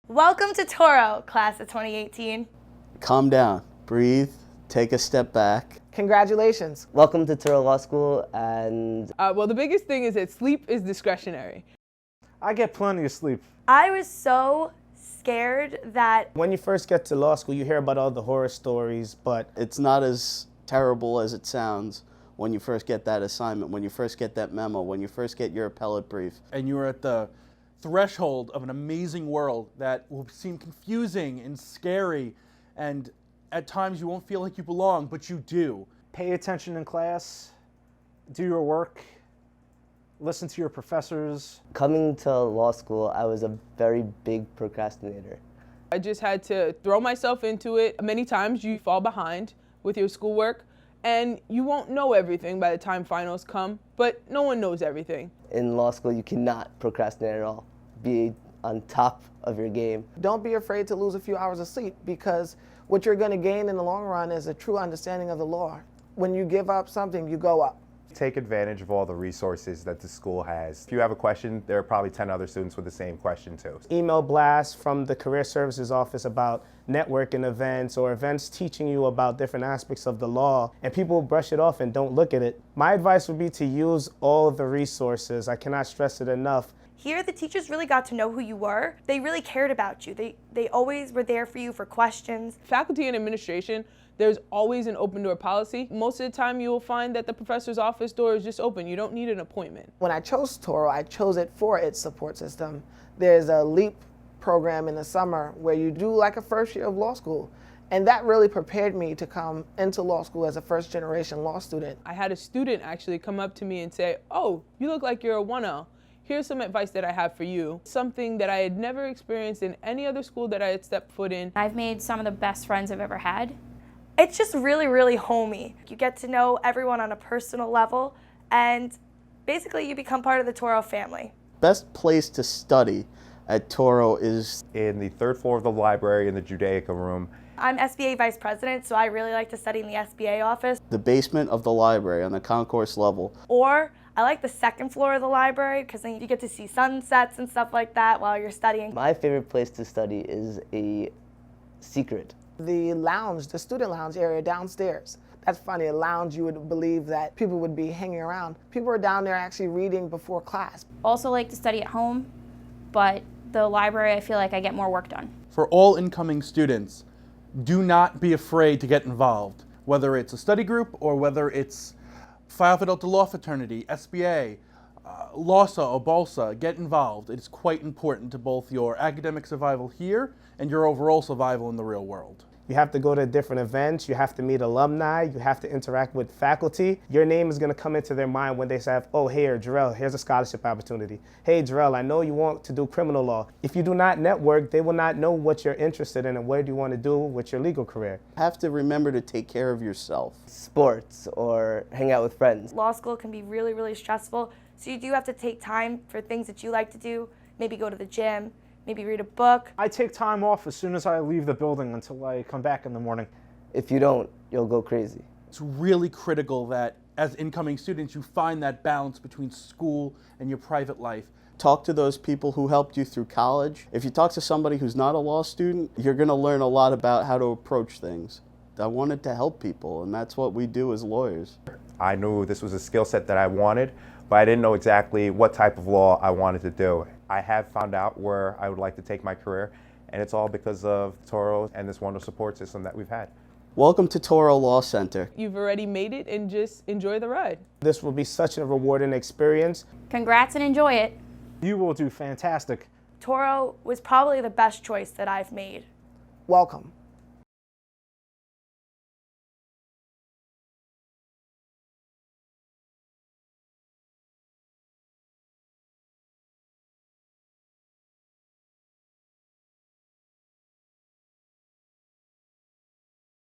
Welcome to Touro, class of 2018. Calm down, breathe, take a step back. Congratulations. Welcome to Touro Law School, and well, the biggest thing is that sleep is discretionary. I get plenty of sleep. I was so scared that when you first get to law school, you hear about all the horror stories, but It's not as terrible as it sounds when you first get that assignment, when you first get that memo, when you first get your appellate brief. And you're at the threshold of an amazing world that will seem confusing and scary, and at times you won't feel like you belong, but you do. Pay attention in class, do your work, listen to your professors. coming to law school, I was a very big procrastinator. I just had to throw myself into it. Many times you fall behind with your schoolwork, and you won't know everything by the time finals come, but no one knows everything. In law school, you cannot procrastinate at all. Be on top of your game. Don't be afraid to lose a few hours of sleep, because what you're going to gain in the long run is a true understanding of the law. When you give up something, you go up. Take advantage of all the resources that the school has. If you have a question, there are probably 10 other students with the same question too. email blasts from the Career Services Office about networking events or events teaching you about different aspects of the law, and people brush it off and don't look at it. My advice would be to use all the resources. I cannot stress it enough. here the teachers really got to know who you were. They really cared about you. They always were there for you for questions. Faculty and administration, there's always an open door policy. Most of the time you will find that the professor's office door is just open. You don't need an appointment. When I chose Touro, I chose it for its support system. There's a LEAP program in the summer where you do like a first year of law school. And that really prepared me to come into law school as a first-generation law student. I had a student actually come up to me and say, "Oh, you look like you're a 1L. Here's some advice that I have for you." Something that I had never experienced in any other school that I had stepped foot in. I've made some of the best friends I've ever had. It's just really, really homey. You get to know everyone on a personal level, and basically you become part of the Touro family. Best place to study at Touro is In the third floor of the library in the Judaica room. I'm SBA vice president, so I really like to study in the SBA office. the basement of the library on the concourse level. Or I like the second floor of the library because then you get to see sunsets and stuff like that while you're studying. My favorite place to study is a secret. The lounge, the student lounge area downstairs. That's funny, a lounge you would believe that people would be hanging around. People are down there actually reading before class. Also like to study at home, but the library, I feel like I get more work done. For all incoming students, do not be afraid to get involved, whether it's a study group or whether it's Phi Alpha Delta Law Fraternity, SBA, LAWSA or BALSA. Get involved. It is quite important to both your academic survival here and your overall survival in the real world. You have to go to different events, you have to meet alumni, you have to interact with faculty. Your name is going to come into their mind when they say, oh, here, Jarrell, here's a scholarship opportunity. Hey, Jarrell, I know you want to do criminal law. If you do not network, they will not know what you're interested in and what do you want to do with your legal career. You have to remember to take care of yourself. Sports or hang out with friends. Law school can be really, really stressful, so you do have to take time for things that you like to do, maybe go to the gym, maybe read a book. I take time off as soon as I leave the building until I come back in the morning. If you don't, you'll go crazy. It's really critical that as incoming students you find that balance between school and your private life. Talk to those people who helped you through college. If you talk to somebody who's not a law student, you're going to learn a lot about how to approach things. I wanted to help people, and that's what we do as lawyers. I knew this was a skill set that I wanted, but I didn't know exactly what type of law I wanted to do. I have found out where I would like to take my career, and it's all because of Touro and this wonderful support system that we've had. Welcome to Touro Law Center. You've already made it, and just enjoy the ride. This will be such a rewarding experience. Congrats and enjoy it. You will do fantastic. Touro was probably the best choice that I've made. Welcome.